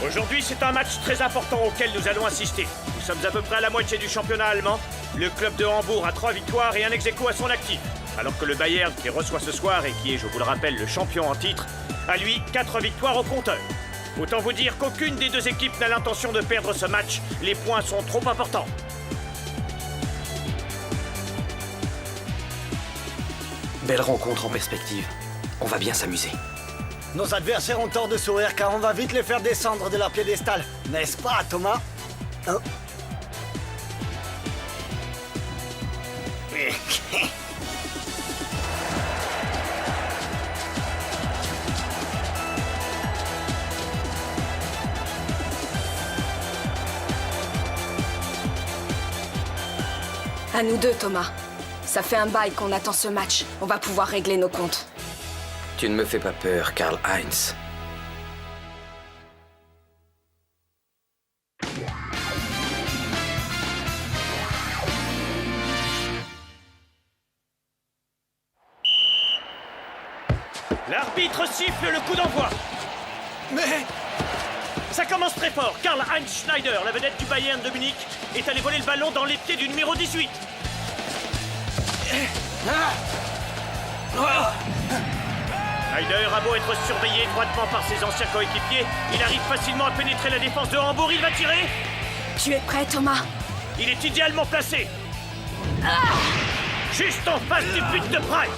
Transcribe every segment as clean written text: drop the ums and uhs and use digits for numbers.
Aujourd'hui, c'est un match très important auquel nous allons assister. Nous sommes à peu près à la moitié du championnat allemand. Le club de Hambourg a 3 victoires et un ex-aequo à son actif. Alors que le Bayern, qui reçoit ce soir et qui est, je vous le rappelle, le champion en titre, a lui 4 victoires au compteur. Autant vous dire qu'aucune des deux équipes n'a l'intention de perdre ce match. Les points sont trop importants. Belle rencontre en perspective. On va bien s'amuser. Nos adversaires ont tort de sourire car on va vite les faire descendre de leur piédestal. N'est-ce pas, Thomas? Hein? À nous deux, Thomas. Ça fait un bail qu'on attend ce match. On va pouvoir régler nos comptes. Tu ne me fais pas peur, Karl-Heinz. L'arbitre siffle le coup d'envoi. Mais... Ça commence très fort. Karl-Heinz Schneider, la vedette du Bayern de Munich, est allé voler le ballon dans les pieds du numéro 18. Schneider a beau être surveillé étroitement par ses anciens coéquipiers, il arrive facilement à pénétrer la défense de Hambourg. Il va tirer. Tu es prêt, Thomas? Il est idéalement placé. Juste en face du but de Price.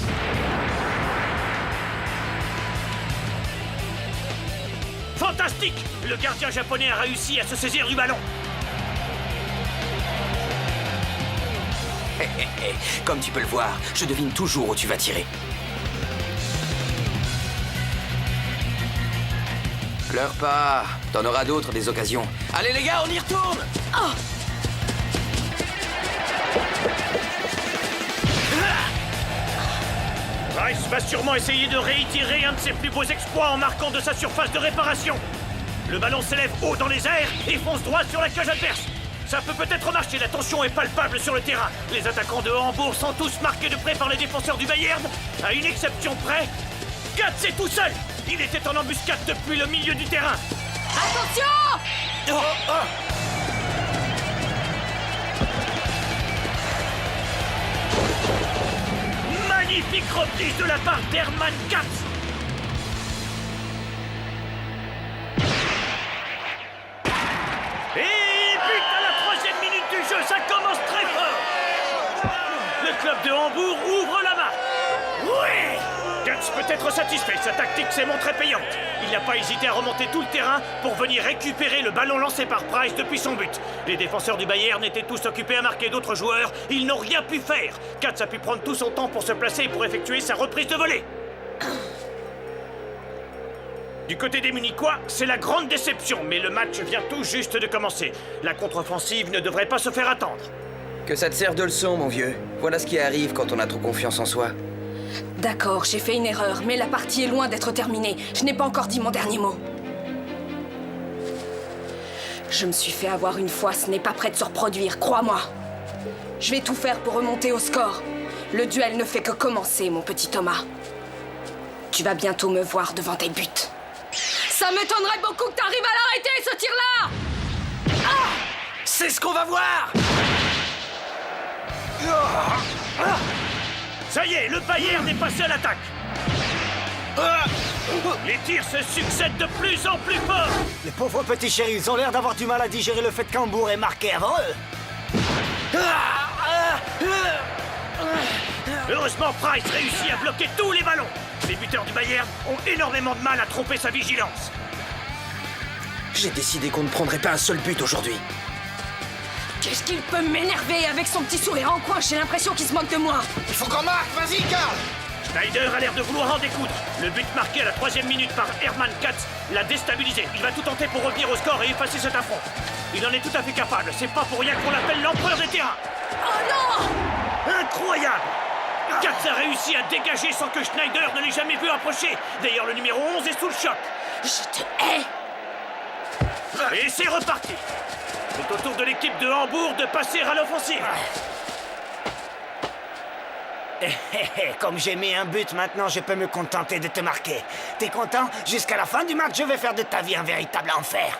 Fantastique! Le gardien japonais a réussi à se saisir du ballon. Comme tu peux le voir, je devine toujours où tu vas tirer. Pleure pas, t'en auras d'autres des occasions. Allez les gars, on y retourne! Oh! Price va sûrement essayer de réitérer un de ses plus beaux exploits en marquant de sa surface de réparation. Le ballon s'élève haut dans les airs et fonce droit sur la cage adverse. Ça peut peut-être marcher, la tension est palpable sur le terrain. Les attaquants de Hambourg sont tous marqués de près par les défenseurs du Bayern. À une exception près, Katz est tout seul. Il était en embuscade depuis le milieu du terrain. Attention! Magnifique reprise de la part d'Hermann Katz. Et but à la 3e minute du jeu, ça commence très fort. Le club de Hambourg ouvre la marque. Oui! Katz peut être satisfait, sa tactique s'est montrée payante. Il n'a pas hésité à remonter tout le terrain pour venir récupérer le ballon lancé par Price depuis son but. Les défenseurs du Bayern étaient tous occupés à marquer d'autres joueurs. Ils n'ont rien pu faire. Katz a pu prendre tout son temps pour se placer et pour effectuer sa reprise de volée. Du côté des Munichois, c'est la grande déception, mais le match vient tout juste de commencer. La contre-offensive ne devrait pas se faire attendre. Que ça te serve de leçon, mon vieux. Voilà ce qui arrive quand on a trop confiance en soi. D'accord, j'ai fait une erreur, mais la partie est loin d'être terminée. Je n'ai pas encore dit mon dernier mot. Je me suis fait avoir une fois, ce n'est pas prêt de se reproduire, crois-moi. Je vais tout faire pour remonter au score. Le duel ne fait que commencer, mon petit Thomas. Tu vas bientôt me voir devant tes buts. Ça m'étonnerait beaucoup que t'arrives à l'arrêter, ce tir-là! C'est ce qu'on va voir! Ça y est, le Bayern est passé à l'attaque. Les tirs se succèdent de plus en plus fort. Les pauvres petits chéris, ils ont l'air d'avoir du mal à digérer le fait qu'Hambourg ait marqué avant eux. Heureusement, Price réussit à bloquer tous les ballons. Les buteurs du Bayern ont énormément de mal à tromper sa vigilance. J'ai décidé qu'on ne prendrait pas un seul but aujourd'hui. Qu'est-ce qu'il peut m'énerver avec son petit sourire en coin? J'ai l'impression qu'il se moque de moi. Il faut qu'on marque, vas-y, Karl! Schneider a l'air de vouloir en découdre. Le but marqué à la 3e minute par Hermann Katz l'a déstabilisé. Il va tout tenter pour revenir au score et effacer cet affront. Il en est tout à fait capable. C'est pas pour rien qu'on l'appelle l'empereur des terrains. Oh non! Incroyable! Katz a réussi à dégager sans que Schneider ne l'ait jamais vu approcher. D'ailleurs, le numéro 11 est sous le choc. Je te hais! Et c'est reparti. C'est au tour de l'équipe de Hambourg de passer à l'offensive. Comme j'ai mis un but, maintenant je peux me contenter de te marquer. T'es content? Jusqu'à la fin du match, je vais faire de ta vie un véritable enfer.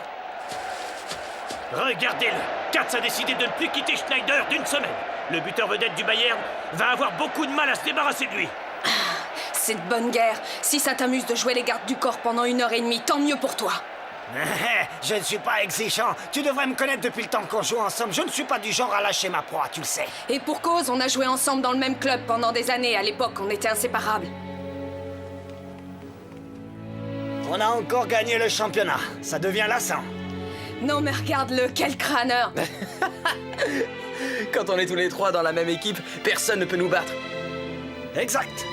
Regardez-le. Katz a décidé de ne plus quitter Schneider d'une semaine. Le buteur vedette du Bayern va avoir beaucoup de mal à se débarrasser de lui. C'est de bonne guerre. Si ça t'amuse de jouer les gardes du corps pendant 1h30, tant mieux pour toi. Je ne suis pas exigeant. Tu devrais me connaître depuis le temps qu'on joue ensemble. Je ne suis pas du genre à lâcher ma proie, tu le sais. Et pour cause, on a joué ensemble dans le même club pendant des années. À l'époque, on était inséparables. On a encore gagné le championnat. Ça devient lassant. Non mais regarde-le, quel crâneur! Quand on est tous les trois dans la même équipe, personne ne peut nous battre. Exact.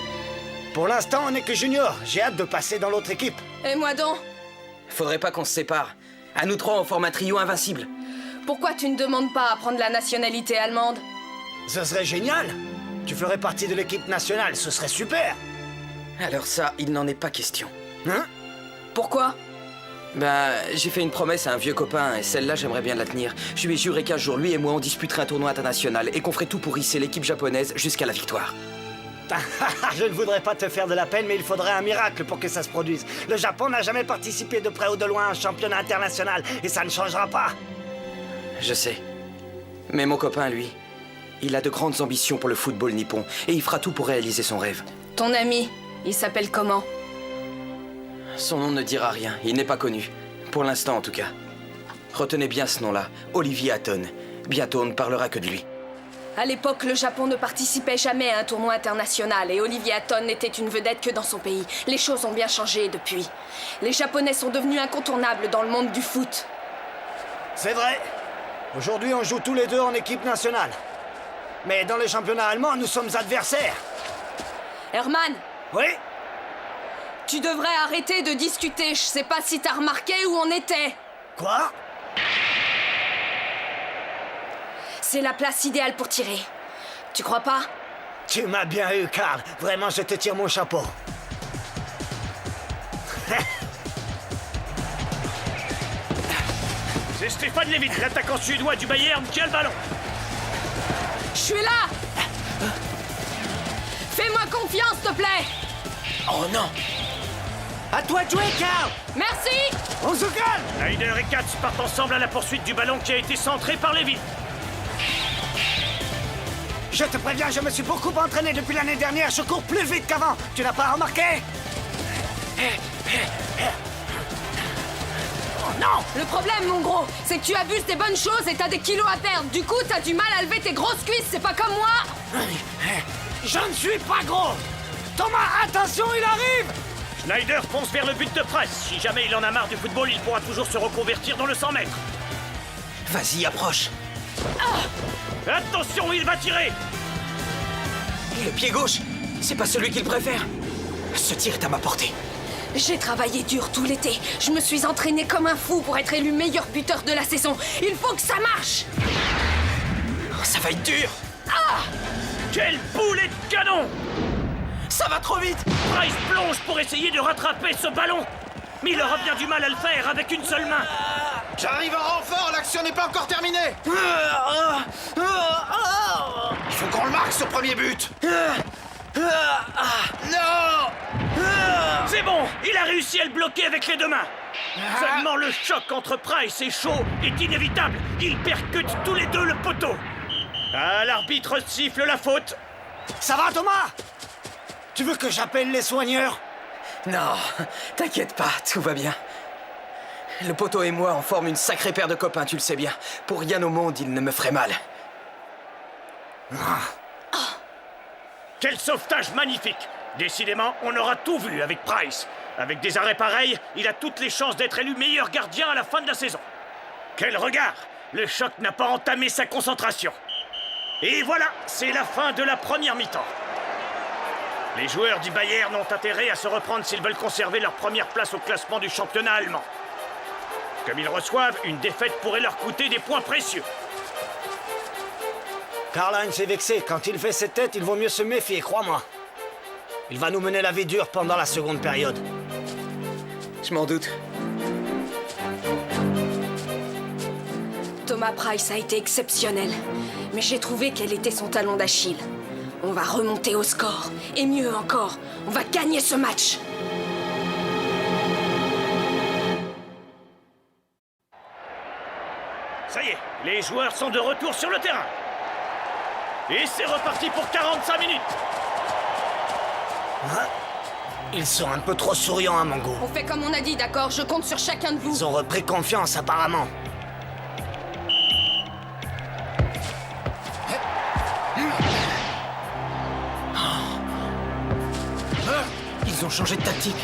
Pour l'instant, on n'est que junior. J'ai hâte de passer dans l'autre équipe. Et moi donc? Faudrait pas qu'on se sépare. À nous trois, on forme un trio invincible. Pourquoi tu ne demandes pas à prendre la nationalité allemande? Ce serait génial. Tu ferais partie de l'équipe nationale, ce serait super. Alors ça, il n'en est pas question. Hein? Pourquoi? J'ai fait une promesse à un vieux copain et celle-là, j'aimerais bien la tenir. Je lui ai juré qu'un jour, lui et moi, on disputerait un tournoi international et qu'on ferait tout pour hisser l'équipe japonaise jusqu'à la victoire. Je ne voudrais pas te faire de la peine, mais il faudrait un miracle pour que ça se produise. Le Japon n'a jamais participé de près ou de loin à un championnat international et ça ne changera pas. Je sais. Mais mon copain, lui, il a de grandes ambitions pour le football nippon et il fera tout pour réaliser son rêve. Ton ami, il s'appelle comment? Son nom ne dira rien, il n'est pas connu. Pour l'instant, en tout cas. Retenez bien ce nom-là, Olivier Hatton. Bientôt, on ne parlera que de lui. À l'époque, le Japon ne participait jamais à un tournoi international et Olivier Hatton n'était une vedette que dans son pays. Les choses ont bien changé depuis. Les Japonais sont devenus incontournables dans le monde du foot. C'est vrai. Aujourd'hui, on joue tous les deux en équipe nationale. Mais dans le championnat allemand, nous sommes adversaires. Hermann, Oui? tu devrais arrêter de discuter. Je sais pas si t'as remarqué où on était. Quoi? C'est la place idéale pour tirer. Tu crois pas? Tu m'as bien eu, Karl. Vraiment, je te tire mon chapeau. C'est Stéphane Levin, l'attaquant suédois du Bayern, qui a le ballon. Je suis là! Fais-moi confiance, s'il te plaît! Oh non! À toi de jouer, Karl! Merci! On se calme! Schneider et Katz partent ensemble à la poursuite du ballon qui a été centré par Levin. Je te préviens, je me suis beaucoup entraîné depuis l'année dernière. Je cours plus vite qu'avant. Tu n'as pas remarqué? Oh non! Le problème, mon gros, c'est que tu abuses des bonnes choses et t'as des kilos à perdre. Du coup, t'as du mal à lever tes grosses cuisses, c'est pas comme moi! Je ne suis pas gros! Thomas, attention, il arrive! Schneider fonce vers le but de presse. Si jamais il en a marre du football, il pourra toujours se reconvertir dans le 100 mètres. Vas-y, approche. Attention, il va tirer. Le pied gauche, c'est pas celui qu'il préfère. Ce tir est à ma portée. J'ai travaillé dur tout l'été. Je me suis entraîné comme un fou pour être élu meilleur buteur de la saison. Il faut que ça marche! Ça va être dur. Quel boulet de canon! Ça va trop vite. Price plonge pour essayer de rattraper ce ballon. Mais il aura bien du mal à le faire avec une seule main. J'arrive en renfort, l'action n'est pas encore terminée. Il faut qu'on le marque, ce premier but. Non! C'est bon, il a réussi à le bloquer avec les deux mains. Seulement le choc entre Price et Shaw est inévitable. Ils percutent tous les deux le poteau. Ah, l'arbitre siffle la faute. Ça va, Thomas? Tu veux que j'appelle les soigneurs? Non, t'inquiète pas, tout va bien. Le poteau et moi, on forme une sacrée paire de copains, tu le sais bien. Pour rien au monde, il ne me ferait mal. Quel sauvetage magnifique! Décidément, on aura tout vu avec Price. Avec des arrêts pareils, il a toutes les chances d'être élu meilleur gardien à la fin de la saison. Quel regard! Le choc n'a pas entamé sa concentration. Et voilà, c'est la fin de la première mi-temps. Les joueurs du Bayern ont intérêt à se reprendre s'ils veulent conserver leur première place au classement du championnat allemand. Comme ils reçoivent, une défaite pourrait leur coûter des points précieux. Karl-Heinz est vexé. Quand il fait cette tête, il vaut mieux se méfier, crois-moi. Il va nous mener la vie dure pendant la seconde période. Je m'en doute. Thomas Price a été exceptionnel. Mais j'ai trouvé quel était son talon d'Achille. On va remonter au score. Et mieux encore, on va gagner ce match. Ça y est, les joueurs sont de retour sur le terrain. Et c'est reparti pour 45 minutes. Ils sont un peu trop souriants à mon goût. On fait comme on a dit, d'accord? Je compte sur chacun de vous. Ils ont repris confiance, apparemment. Ils ont changé de tactique.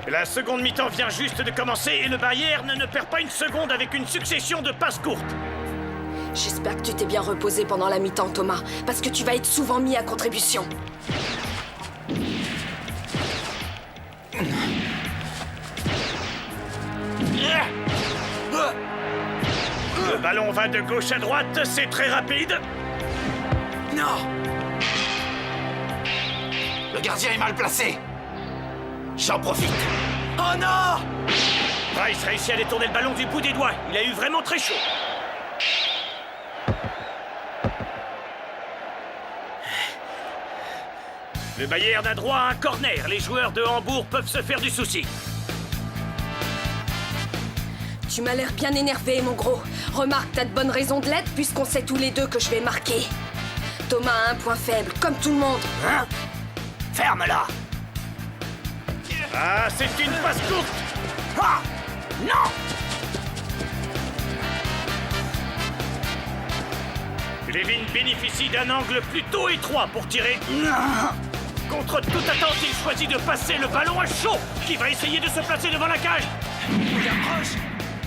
La seconde mi-temps vient juste de commencer et le Bayern ne perd pas une seconde avec une succession de passes courtes. J'espère que tu t'es bien reposé pendant la mi-temps, Thomas, parce que tu vas être souvent mis à contribution. Le ballon va de gauche à droite, c'est très rapide. Non. Le gardien est mal placé. J'en profite. Oh non! Price réussit à détourner le ballon du bout des doigts. Il a eu vraiment très chaud. Le Bayern a droit à un corner. Les joueurs de Hambourg peuvent se faire du souci. Tu m'as l'air bien énervé, mon gros. Remarque, t'as de bonnes raisons de l'être puisqu'on sait tous les deux que je vais marquer. Thomas a un point faible, comme tout le monde. Hein? Ferme-la! Ah, c'est une passe courte. Ah! Non! Levin bénéficie d'un angle plutôt étroit pour tirer. Non! Contre toute attente, il choisit de passer le ballon à Shaw, qui va essayer de se placer devant la cage. Il approche.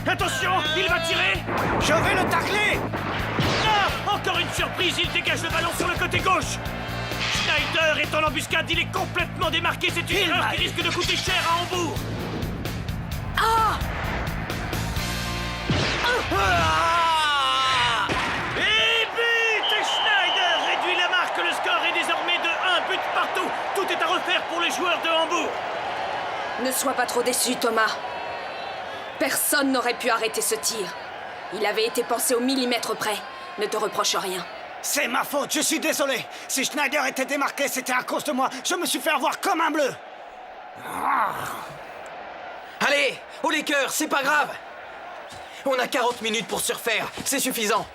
Attention, il va tirer. Je vais le tacler! Ah, encore une surprise, il dégage le ballon sur le côté gauche. Schneider est en embuscade, il est complètement démarqué. C'est une erreur qui risque de coûter cher à Hambourg. Et but! Schneider réduit la marque. Le score est désormais de 1 but partout. Tout est à refaire pour les joueurs de Hambourg. Ne sois pas trop déçu, Thomas. Personne n'aurait pu arrêter ce tir. Il avait été pensé au millimètre près. Ne te reproche rien. C'est ma faute, je suis désolé. Si Schneider était démarqué, c'était à cause de moi. Je me suis fait avoir comme un bleu. Allez, au Lakers, c'est pas grave. On a 40 minutes pour se refaire, c'est suffisant.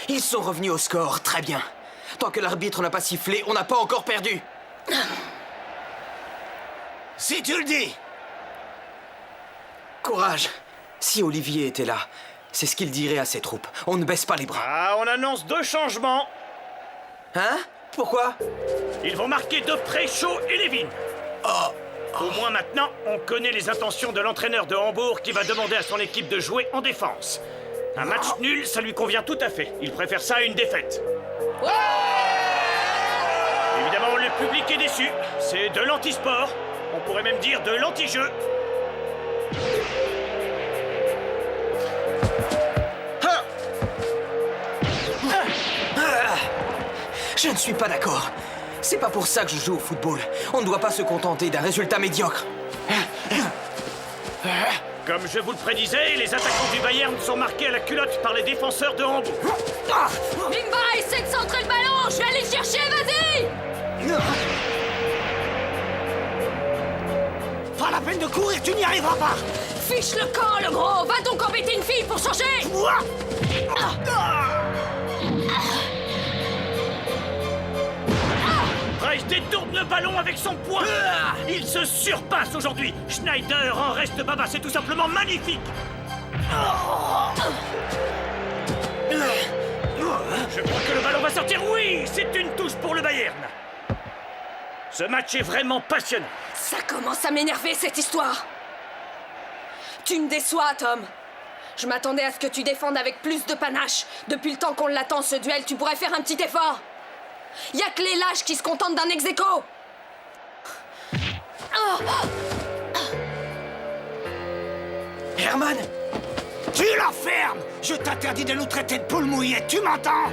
Ils sont revenus au score, très bien. Tant que l'arbitre n'a pas sifflé, on n'a pas encore perdu. Si tu le dis. Courage. Si Olivier était là, c'est ce qu'il dirait à ses troupes. On ne baisse pas les bras. Ah, on annonce 2 changements. Hein? Pourquoi? Ils vont marquer de près Shaw et Levin. Au moins maintenant, on connaît les intentions de l'entraîneur de Hambourg qui va demander à son équipe de jouer en défense. Un match nul, ça lui convient tout à fait. Il préfère ça à une défaite. Évidemment, Le public est déçu. C'est de l'anti-sport. On pourrait même dire de l'anti-jeu. Je ne suis pas d'accord. C'est pas pour ça que je joue au football. On ne doit pas se contenter d'un résultat médiocre. Comme je vous le prédisais, les attaquants du Bayern sont marqués à la culotte par les défenseurs de Hambourg. Bimba essaie de centrer le ballon. Je vais aller le chercher, vas-y. Pas la peine de courir, tu n'y arriveras pas. Fiche le camp, le gros. Va donc embêter une fille pour changer. Quoi? Price détourne le ballon avec son poing. Il se surpasse aujourd'hui. Schneider en reste baba, c'est tout simplement magnifique. Je crois que le ballon va sortir. Oui, c'est une touche pour le Bayern. Ce match est vraiment passionnant. Ça commence à m'énerver, cette histoire. Tu me déçois, Tom. Je m'attendais à ce que tu défendes avec plus de panache. Depuis le temps qu'on l'attend, ce duel, tu pourrais faire un petit effort. Y a que les lâches qui se contentent d'un ex-aequo. Herman! Tu la fermes! Je t'interdis de nous traiter de poules mouillées, tu m'entends?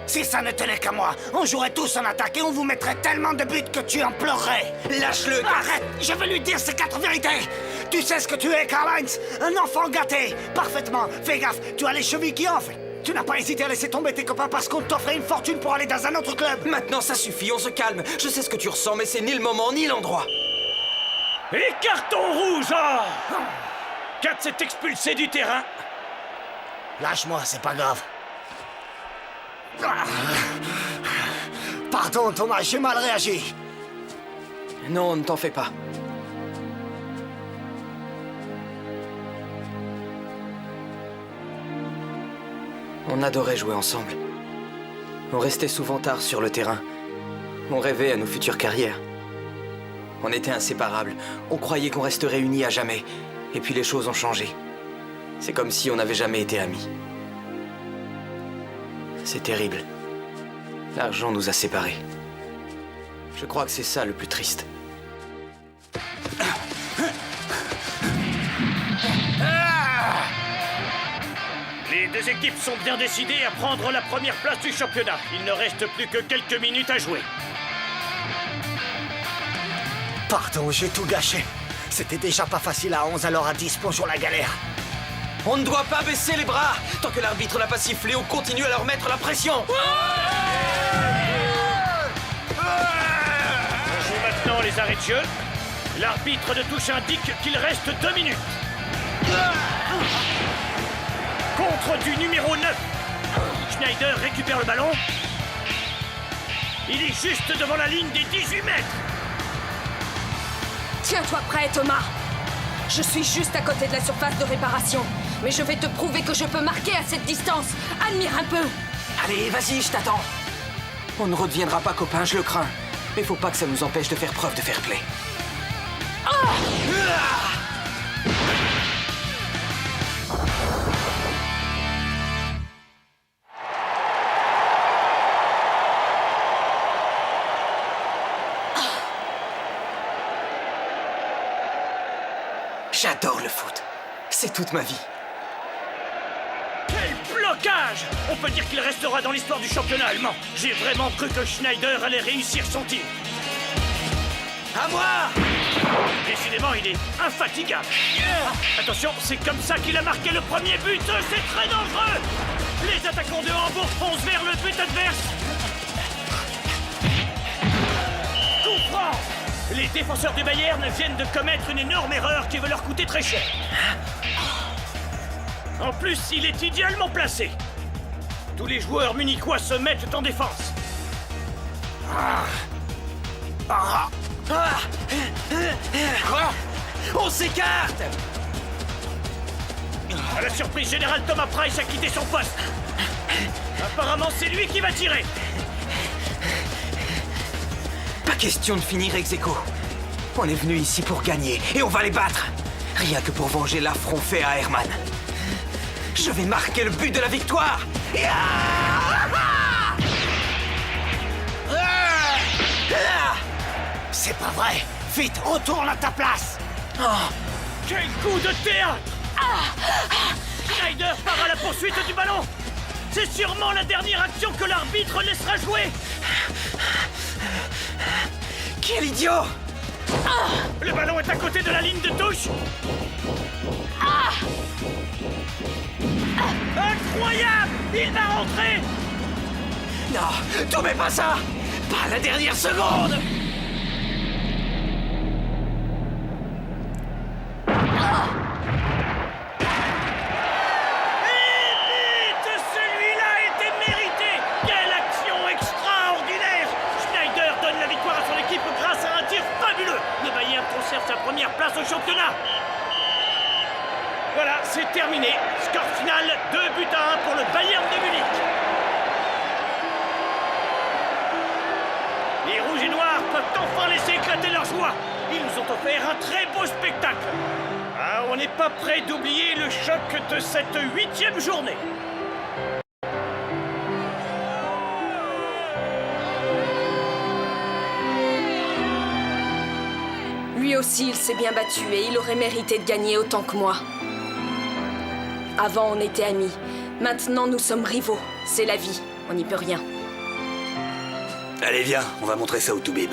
Si ça ne tenait qu'à moi, on jouerait tous en attaque et on vous mettrait tellement de buts que tu en pleurerais. Lâche-le! Arrête! Je vais lui dire ces 4 vérités! Tu sais ce que tu es, Karl-Heinz? Un enfant gâté! Parfaitement! Fais gaffe, tu as les chevilles qui enflent! Tu n'as pas hésité à laisser tomber tes copains parce qu'on t'offrait une fortune pour aller dans un autre club! Maintenant, ça suffit, on se calme. Je sais ce que tu ressens, mais c'est ni le moment, ni l'endroit. Et carton rouge. Oh, Kat s'est expulsé du terrain. Lâche-moi, c'est pas grave. Pardon, Thomas, j'ai mal réagi. Non, ne t'en fais pas. On adorait jouer ensemble. On restait souvent tard sur le terrain. On rêvait à nos futures carrières. On était inséparables. On croyait qu'on resterait unis à jamais. Et puis les choses ont changé. C'est comme si on n'avait jamais été amis. C'est terrible. L'argent nous a séparés. Je crois que c'est ça le plus triste. Les deux équipes sont bien décidées à prendre la première place du championnat. Il ne reste plus que quelques minutes à jouer. Pardon, j'ai tout gâché. C'était déjà pas facile à 11, alors à 10, bonjour la galère. On ne doit pas baisser les bras. Tant que l'arbitre n'a pas sifflé, on continue à leur mettre la pression. On joue maintenant les arrêts de jeu. L'arbitre de touche indique qu'il reste 2 minutes. Contre du numéro 9. Schneider récupère le ballon. Il est juste devant la ligne des 18 mètres. Tiens-toi prêt, Thomas. Je suis juste à côté de la surface de réparation. Mais je vais te prouver que je peux marquer à cette distance. Admire un peu. Allez, vas-y, je t'attends. On ne redeviendra pas copains, je le crains. Mais faut pas que ça nous empêche de faire preuve de fair play. J'adore le foot. C'est toute ma vie. Quel blocage! On peut dire qu'il restera dans l'histoire du championnat allemand. J'ai vraiment cru que Schneider allait réussir son tir. À moi! Décidément, il est infatigable. Attention, c'est comme ça qu'il a marqué le premier but. C'est très dangereux. Les attaquants de Hambourg foncent vers le but adverse. Coup franc. Les défenseur du Bayern viennent de commettre une énorme erreur qui va leur coûter très cher. En plus, il est idéalement placé. Tous les joueurs munichois se mettent en défense. On s'écarte! À la surprise générale, Thomas Price a quitté son poste. Apparemment, c'est lui qui va tirer. Pas question de finir ex aequo. On est venu ici pour gagner et on va les battre. Rien que pour venger l'affront fait à Herman. Je vais marquer le but de la victoire. C'est pas vrai. Vite, retourne à ta place. Quel coup de théâtre! Schneider part à la poursuite du ballon. C'est sûrement la dernière action que l'arbitre laissera jouer. Quel idiot! Le ballon est à côté de la ligne de touche. Incroyable! Il va rentrer. Non, tombez pas ça! Pas la dernière seconde! Celui-là était mérité. Quelle action extraordinaire! Schneider donne la victoire à son équipe grâce à un tir fabuleux. Le Bayern conserve sa première place au championnat. Voilà, c'est terminé. Score final, 2-1 pour le Bayern de Munich. Les Rouges et Noirs peuvent enfin laisser éclater leur joie. Ils nous ont offert un très beau spectacle. Ah, on n'est pas prêt d'oublier le choc de cette 8e journée. Lui aussi, il s'est bien battu et il aurait mérité de gagner autant que moi. Avant, on était amis. Maintenant, nous sommes rivaux. C'est la vie. On n'y peut rien. Allez, viens, on va montrer ça au Toubib.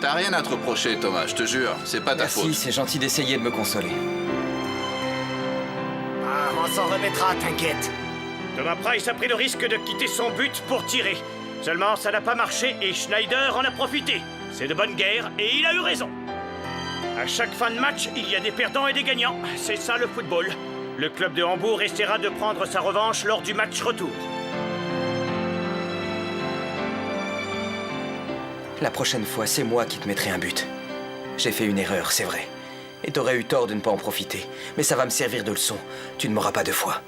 T'as rien à te reprocher, Thomas, je te jure. C'est pas ta Merci, faute. c'est gentil d'essayer de me consoler. Ah, on s'en remettra, t'inquiète. Thomas Price a pris le risque de quitter son but pour tirer. Seulement, ça n'a pas marché et Schneider en a profité. C'est de bonne guerre et il a eu raison. À chaque fin de match, il y a des perdants et des gagnants. C'est ça le football. Le club de Hambourg essaiera de prendre sa revanche lors du match retour. La prochaine fois, c'est moi qui te mettrai un but. J'ai fait une erreur, c'est vrai. Et t'aurais eu tort de ne pas en profiter. Mais ça va me servir de leçon. Tu ne m'auras pas deux fois.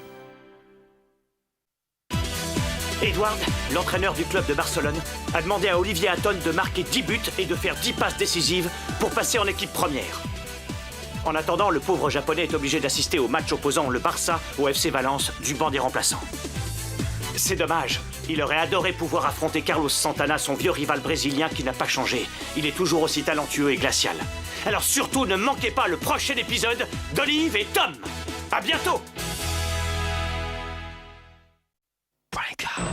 Edward, l'entraîneur du club de Barcelone, a demandé à Olivier Hatton de marquer 10 buts et de faire 10 passes décisives pour passer en équipe première. En attendant, le pauvre japonais est obligé d'assister au match opposant le Barça au FC Valence du banc des remplaçants. C'est dommage. Il aurait adoré pouvoir affronter Carlos Santana, son vieux rival brésilien qui n'a pas changé. Il est toujours aussi talentueux et glacial. Alors surtout, ne manquez pas le prochain épisode d'Olive et Tom. À bientôt! Break out.